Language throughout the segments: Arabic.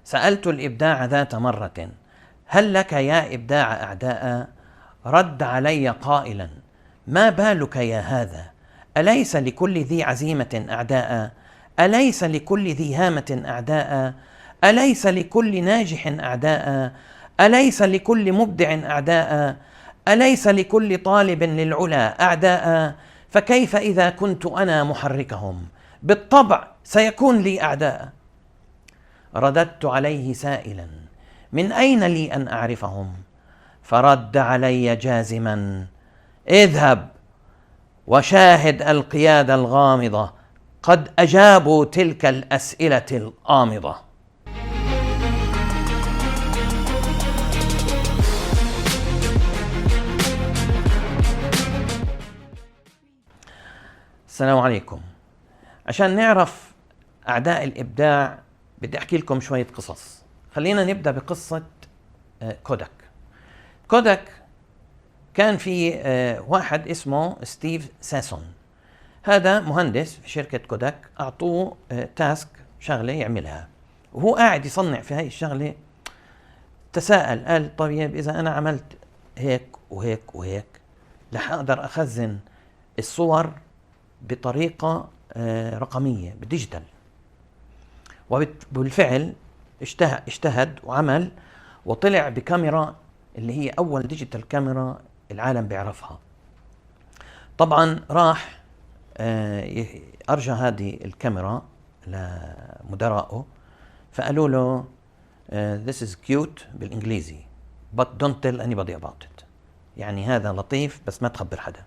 سألت الإبداع ذات مرة: هل لك يا إبداع أعداء؟ رد علي قائلا: ما بالك يا هذا؟ أليس لكل ذي عزيمة أعداء؟ أليس لكل ذي هامة أعداء؟ أليس لكل ناجح أعداء؟ أليس لكل مبدع أعداء؟ أليس لكل طالب للعلا أعداء؟ فكيف إذا كنت أنا محركهم؟ بالطبع سيكون لي أعداء. رددت عليه سائلا: من أين لي أن أعرفهم؟ فرد علي جازما: اذهب وشاهد القيادة الغامضة، قد أجابوا تلك الأسئلة الغامضة. السلام عليكم. عشان نعرف أعداء الإبداع بدي أحكي لكم شوية قصص. خلينا نبدأ بقصة كوداك. كوداك كان في واحد اسمه ستيف ساسون. هذا مهندس في شركة كوداك، أعطوه تاسك، شغلة يعملها، وهو قاعد يصنع في هاي الشغلة تساءل، قال: طيب إذا أنا عملت هيك وهيك وهيك رح أقدر أخزن الصور بطريقة رقمية بديجيتال. وبالفعل اجتهد وعمل وطلع بكاميرا اللي هي أول ديجيتال كاميرا العالم بيعرفها. طبعا راح أرجى هذه الكاميرا لمدراءه، فقالوا له this is cute بالإنجليزي but don't tell anybody about it، يعني هذا لطيف بس ما تخبر حدا.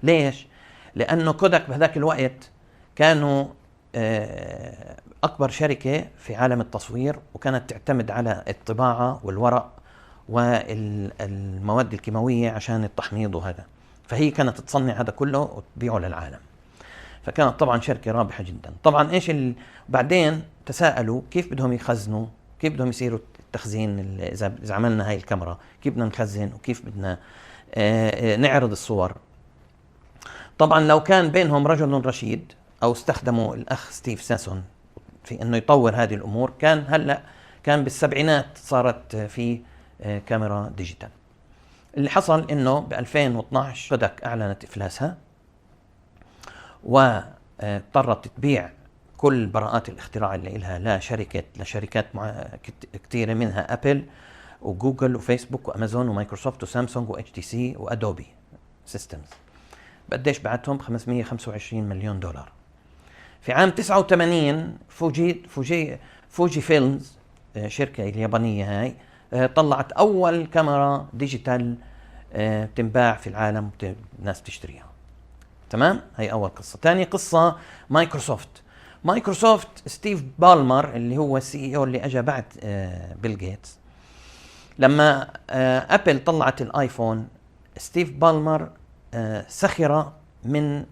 ليش؟ لأنه كوداك بهذاك الوقت كانوا أكبر شركة في عالم التصوير، وكانت تعتمد على الطباعة والورق والمواد الكيماوية عشان التحميض وهذا، فهي كانت تصنع هذا كله وتبيعه للعالم، فكانت طبعا شركة رابحة جدا. طبعا إيش بعدين تساءلوا كيف بدهم يخزنوا، كيف بدهم يصيروا التخزين، إذا عملنا هاي الكاميرا كيف بدنا نخزن وكيف بدنا نعرض الصور. طبعا لو كان بينهم رجل رشيد أو استخدموا الأخ ستيف ساسون في أنه يطور هذه الأمور، كان هلأ كان بالسبعينات صارت في كاميرا ديجيتال. اللي حصل إنه ب 2012 كوداك أعلنت إفلاسها، واضطرت تبيع كل براءات الاختراع اللي إلها لشركات كثيرة، منها أبل وجوجل وفيسبوك وأمازون ومايكروسوفت وسامسونج وHTC وأدوبي سيستمز. بقديش بعتهم؟ 525 مليون دولار. في عام 89 فوجي فيلمز، شركة اليابانية هاي، طلعت أول كاميرا ديجيتال تنباع في العالم، الناس تشتريها. تمام؟ هاي أول قصة. تاني قصة مايكروسوفت ستيف بالمر اللي هو CEO اللي أجا بعد بيل جيتس. لما أبل طلعت الآيفون، ستيف بالمر سخر من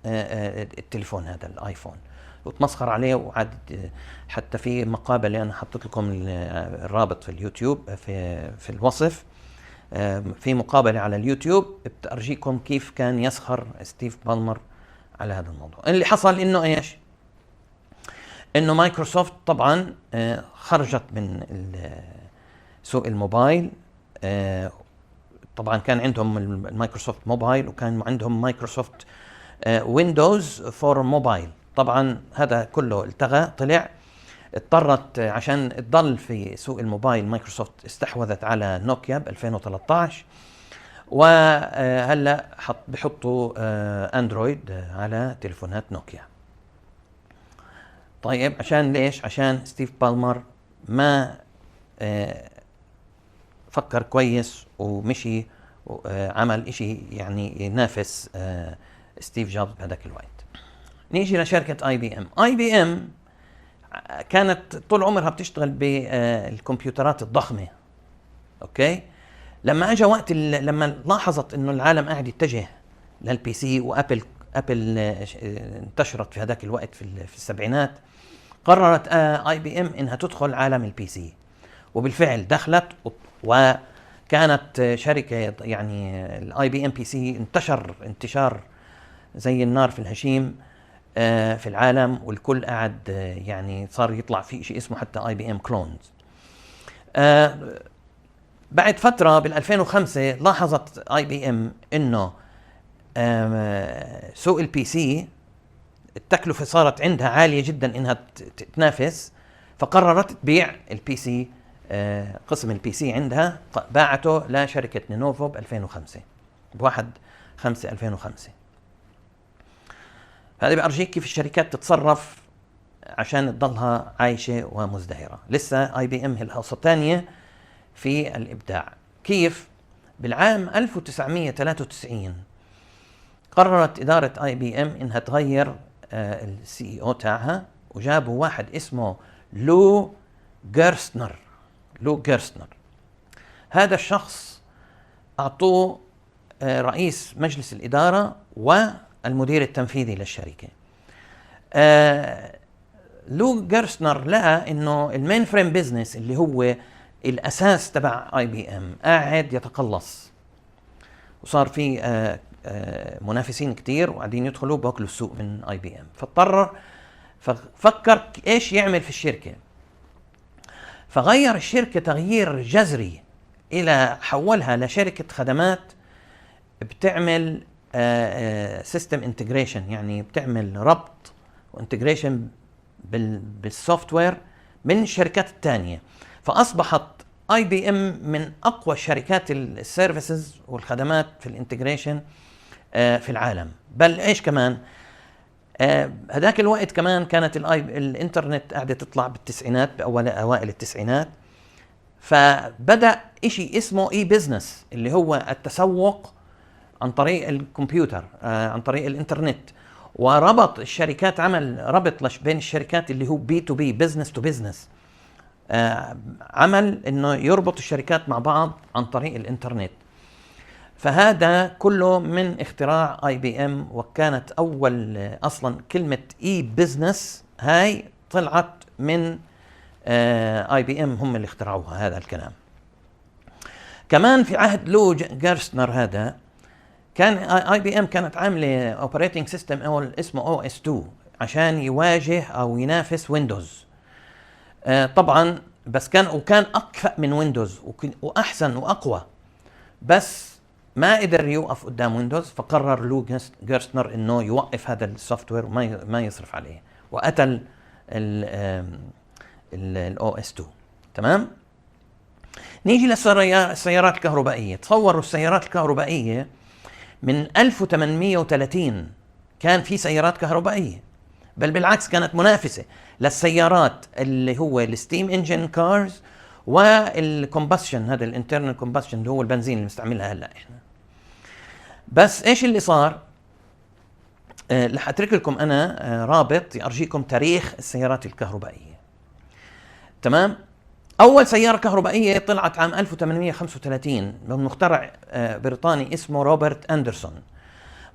التليفون هذا الآيفون وتمسخر عليه، وعاد حتى في مقابلة أنا حطيت لكم الرابط في اليوتيوب في الوصف، في مقابلة على اليوتيوب بتأرجيكم كيف كان يسخر ستيف بالمر على هذا الموضوع. اللي حصل إنه إيش؟ إنه مايكروسوفت طبعا خرجت من سوق الموبايل. طبعا كان عندهم المايكروسوفت موبايل، وكان عندهم مايكروسوفت ويندوز فور موبايل. طبعا هذا كله التغى، طلع. اضطرت عشان تضل في سوق الموبايل، مايكروسوفت استحوذت على نوكيا ب 2013، وهلا بحطوا اندرويد على تليفونات نوكيا. طيب عشان ليش؟ عشان ستيف بالمر ما فكر كويس ومشي وعمل اشي يعني ينافس ستيف جوبز بهذاك الوقت. نيجي لشركة اي بي ام كانت طول عمرها بتشتغل بالكمبيوترات الضخمة. اوكي، لما اجى وقت لما لاحظت انه العالم قاعد يتجه للبي سي، وابل انتشرت في هذاك الوقت في السبعينات، قررت اي بي ام انها تدخل عالم البي سي، وبالفعل دخلت. وكانت شركة يعني الاي بي ام بي سي انتشار زي النار في الهشيم. في العالم، والكل قاعد يعني صار يطلع في شيء اسمه حتى IBM كلونز. بعد فترة بال 2005 لاحظت IBM انه سوق البي سي التكلفة صارت عندها عالية جدا انها تنافس، فقررت تبيع البي سي، قسم البي سي عندها باعته لشركة لينوفو ب 2005 ب1/5/2005. هذا بأرجيك كيف الشركات تتصرف عشان تضلها عايشة ومزدهرة. لسه IBM هي القصة الثانية في الإبداع. كيف؟ بالعام 1993 قررت إدارة IBM إنها تغير السي او تاعها، وجابوا واحد اسمه لو جيرستنر. هذا الشخص أعطوه رئيس مجلس الإدارة والمدير التنفيذي للشركة. لو جيرستنر لقى إنه المين فريم بيزنس اللي هو الأساس تبع IBM قاعد يتقلص، وصار في منافسين كتير وقاعدين يدخلوا باكلوا السوق من IBM. ففكر ايش يعمل في الشركة، فغير الشركة تغيير جذري إلى حولها لشركة خدمات بتعمل سيستم انتجريشن، يعني بتعمل ربط وانتجريشن بالسوفت وير من الشركات الثانية. فأصبحت IBM من أقوى شركات السيرفيسز والخدمات في الانتجريشن في العالم. بل ايش كمان، هذاك الوقت كمان كانت الانترنت قاعدة تطلع بالتسعينات، بأوائل التسعينات، فبدأ إشي اسمه اي بزنس اللي هو التسوق عن طريق الكمبيوتر، عن طريق الانترنت. وربط الشركات، عمل ربط بين الشركات اللي هو بي تو بي، بزنس تو بزنس. عمل انه يربط الشركات مع بعض عن طريق الانترنت. فهذا كله من اختراع IBM، وكانت اول اصلا كلمة اي بزنس هاي طلعت من IBM، هم اللي اخترعوها هذا الكلام. كمان في عهد لو جيرستنر هذا كان IBM كانت عاملة اوبريتنج سيستم اسمه OS2 عشان يواجه او ينافس ويندوز. طبعا بس كان اكفأ من ويندوز واحسن واقوى، بس ما قدر يوقف قدام ويندوز. فقرر لو جيرستنر انه يوقف هذا السوفت وير وما يصرف عليه، وقتل ال OS2. تمام. نيجي للسيارات الكهربائية. تصوروا السيارات الكهربائية من 1830 كان في سيارات كهربائية، بل بالعكس كانت منافسة للسيارات اللي هو الستيم انجن كارز والكومبشن، هذا الانترنال كومبشن اللي هو البنزين اللي بنستعملها هلا احنا. بس ايش اللي صار؟ رح اترك لكم انا رابط يرجيكم تاريخ السيارات الكهربائية. تمام. اول سيارة كهربائية طلعت عام 1835 من مخترع بريطاني اسمه روبرت أندرسون.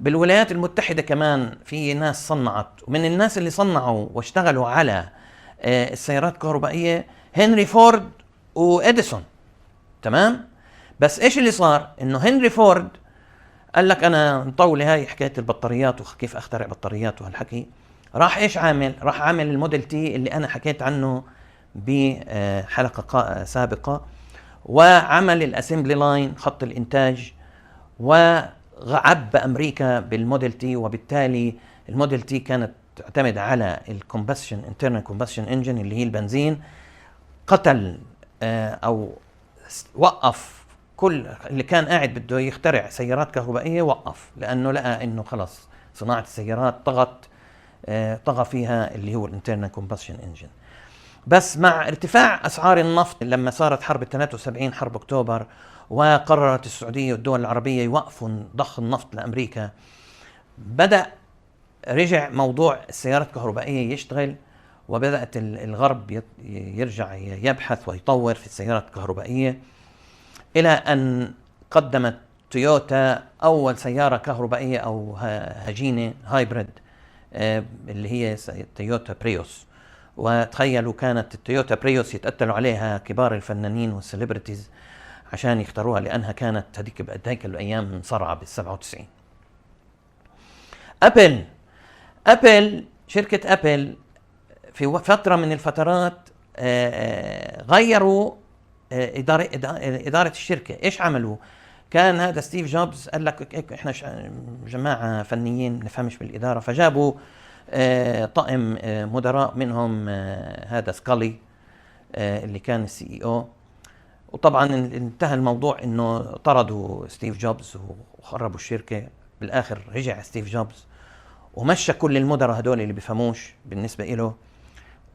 بالولايات المتحدة كمان في ناس صنعت، ومن الناس اللي صنعوا واشتغلوا على السيارات الكهربائية هنري فورد وإديسون. تمام. بس ايش اللي صار؟ انه هنري فورد قال لك انا مطولة هاي حكاية البطاريات وكيف اخترع بطاريات وهالحكي. راح ايش عامل؟ راح عامل الموديل تي اللي انا حكيت عنه بحلقة سابقة، وعمل الاسمبلي لاين، خط الانتاج، وعب امريكا بالموديل تي. وبالتالي الموديل تي كانت تعتمد على الكومبشن انترنال كومبشن انجن اللي هي البنزين. قتل او وقف كل اللي كان قاعد بده يخترع سيارات كهربائية، وقف، لانه لقى انه خلص صناعة السيارات طغى فيها اللي هو الانترنال كومبشن انجن. بس مع ارتفاع اسعار النفط لما صارت حرب 73 حرب اكتوبر، وقررت السعودية والدول العربية يوقفوا ضخ النفط لامريكا، رجع موضوع السيارات الكهربائية يشتغل، وبدأت الغرب يرجع يبحث ويطور في السيارات الكهربائية، إلى أن قدمت تويوتا أول سيارة كهربائية أو هجينة هايبريد اللي هي تويوتا بريوس. وتخيلوا كانت التويوتا بريوس يتقتلوا عليها كبار الفنانين والسليبرتيز عشان يختاروها، لأنها كانت هذيك الأيام صرعة بال97. أبل شركة أبل في فترة من الفترات غيروا إدارة الشركة. إيش عملوا؟ كان هذا ستيف جوبز قال لك إحنا جماعة فنيين نفهمش بالإدارة، فجابوا طقم مدراء، منهم هذا سكالي اللي كان السي اي او. وطبعا انتهى الموضوع انه طردوا ستيف جوبز وخربوا الشركة. بالاخر رجع ستيف جوبز ومشى كل المدراء هدول اللي بيفهموش بالنسبة له.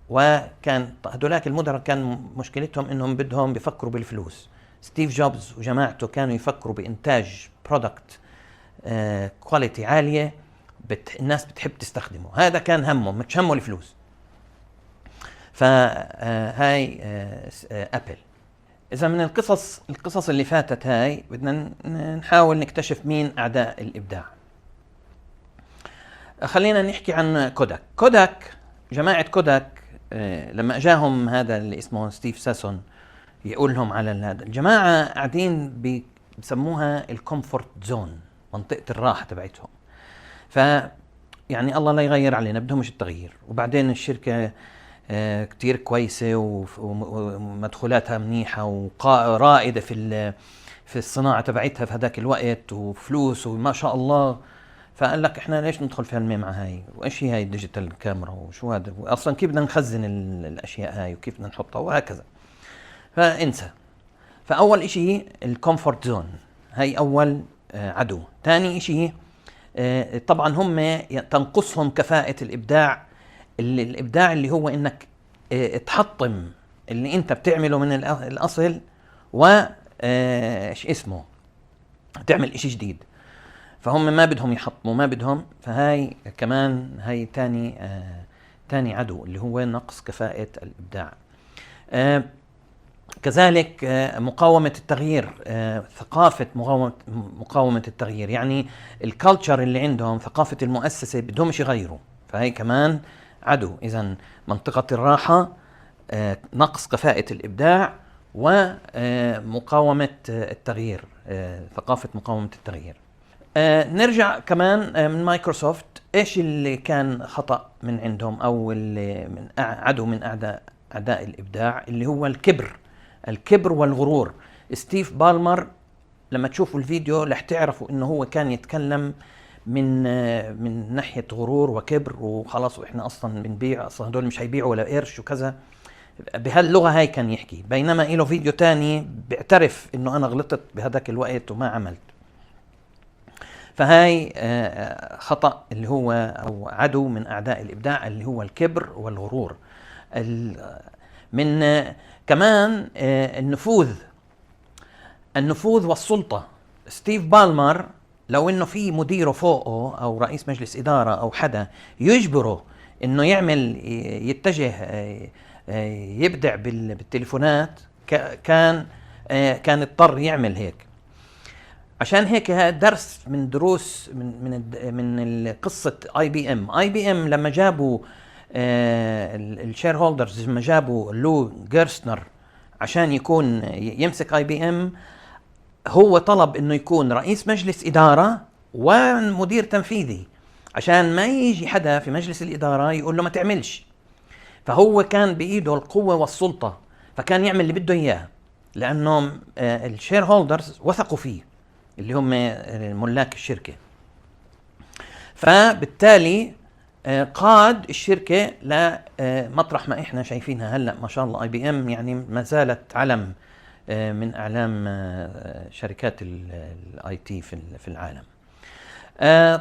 وكان هدولاك المدراء كان مشكلتهم انهم بدهم بيفكروا بالفلوس. ستيف جوبز وجماعته كانوا يفكروا بانتاج برودكت كواليتي عالية الناس بتحب تستخدمه. هذا كان همه، مش همه الفلوس. فهاي أبل. إذا من القصص اللي فاتت هاي بدنا نحاول نكتشف مين أعداء الإبداع. خلينا نحكي عن كوداك. جماعة كوداك لما أجاهم هذا اللي اسمه ستيف ساسون يقول لهم على هذا، الجماعة قاعدين بسموها الكومفورت زون، منطقة الراحة تبعتهم. يعني الله لا يغير علينا، بدهمش التغيير. وبعدين الشركة كتير كويسة ومدخولاتها منيحة ورائدة في الصناعة تبعتها في هذاك الوقت، وفلوس وما شاء الله. فقال لك احنا ليش ندخل في هالميمعة هاي؟ وايش هي هاي الديجيتال كاميرا وشو هذا؟ اصلا كيف بدنا نخزن الاشياء هاي وكيف بدنا نحطها وهكذا. فانسى. فاول اشي الكومفورت زون، هاي اول عدو. ثاني اشي طبعا هم تنقصهم كفاءة الإبداع. الإبداع اللي هو إنك تحطم اللي أنت بتعمله من الأصل إيش اسمه تعمل إشي جديد. فهم ما بدهم يحطموا، ما بدهم. فهاي كمان هاي تاني عدو اللي هو نقص كفاءة الإبداع. كذلك مقاومة التغيير، ثقافة مقاومة التغيير. يعني الكالتشر اللي عندهم، ثقافة المؤسسة، بدهمش يغيروا. فهي كمان عدو. إذن منطقة الراحة، نقص كفاءة الإبداع، ومقاومة التغيير، ثقافة مقاومة التغيير. نرجع كمان من مايكروسوفت. إيش اللي كان خطأ من عندهم، أو اللي من عدو من أعداء الإبداع؟ اللي هو الكبر والغرور. ستيف بالمر لما تشوفوا الفيديو رح تعرفوا انه هو كان يتكلم من ناحية غرور وكبر، وخلاص واحنا اصلا بنبيع، اصلا هدول مش هيبيعوا ولا قرش وكذا، بهاللغة هاي كان يحكي. بينما له فيديو تاني بيعترف انه انا غلطت بهداك الوقت وما عملت. فهاي خطأ اللي هو او عدو من اعداء الابداع، اللي هو الكبر والغرور. من كمان النفوذ والسلطة. ستيف بالمر لو انه في مديره فوقه او رئيس مجلس ادارة او حدا يجبره انه يتجه يبدع بالتليفونات، كان اضطر يعمل هيك. عشان هيك درس من دروس من قصة IBM لما جابوا الشير هولدرز، لما جابوا لو جيرستنر عشان يكون يمسك IBM، هو طلب انه يكون رئيس مجلس ادارة ومدير تنفيذي، عشان ما يجي حدا في مجلس الادارة يقول له ما تعملش. فهو كان بايده القوة والسلطة، فكان يعمل اللي بده اياه، لانهم الشير هولدرز وثقوا فيه، اللي هم ملاك الشركة. فبالتالي قاد الشركة لمطرح ما احنا شايفينها هلأ. ما شاء الله IBM يعني ما زالت علم من أعلام شركات الاي تي في العالم.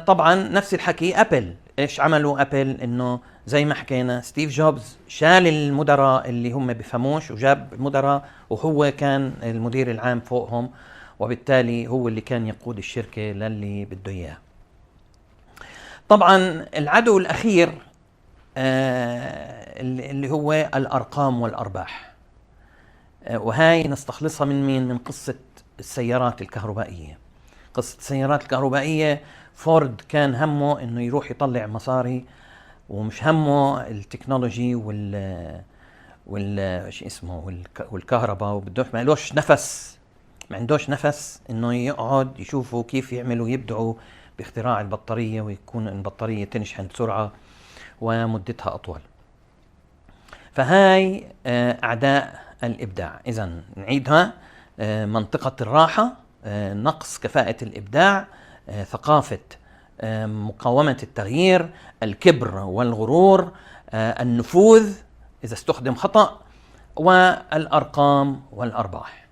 طبعا نفس الحكي أبل. ايش عملوا أبل؟ انه زي ما حكينا، ستيف جوبز شال المدراء اللي هم بفهموش وجاب مدراء، وهو كان المدير العام فوقهم، وبالتالي هو اللي كان يقود الشركة للي بده اياه. طبعا العدو الأخير اللي هو الأرقام والأرباح. وهاي نستخلصها من مين؟ من قصة السيارات الكهربائية. قصة السيارات الكهربائية، فورد كان همه انه يروح يطلع مصاري، ومش همه التكنولوجي والكهرباء، وبدوش ما عندوش نفس انه يقعد يشوفوا كيف يعملوا يبدعوا باختراع البطارية، ويكون البطارية تنشحن بسرعة، ومدتها أطول. فهاي أعداء الإبداع. إذن نعيدها: منطقة الراحة، نقص كفاءة الإبداع، ثقافة مقاومة التغيير، الكبر والغرور، النفوذ إذا استخدم خطأ، والأرقام والأرباح.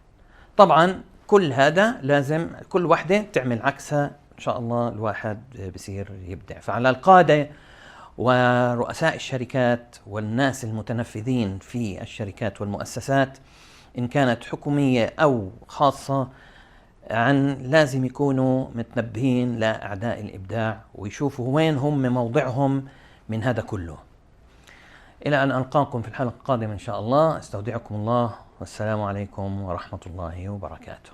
طبعا كل هذا لازم كل وحدة تعمل عكسها، إن شاء الله الواحد بصير يبدع. فعلى القادة ورؤساء الشركات والناس المتنفذين في الشركات والمؤسسات إن كانت حكومية أو خاصة لازم يكونوا متنبهين لأعداء الإبداع ويشوفوا وين هم موضعهم من هذا كله. إلى أن ألقاكم في الحلقة القادمة إن شاء الله، استودعكم الله، والسلام عليكم ورحمة الله وبركاته.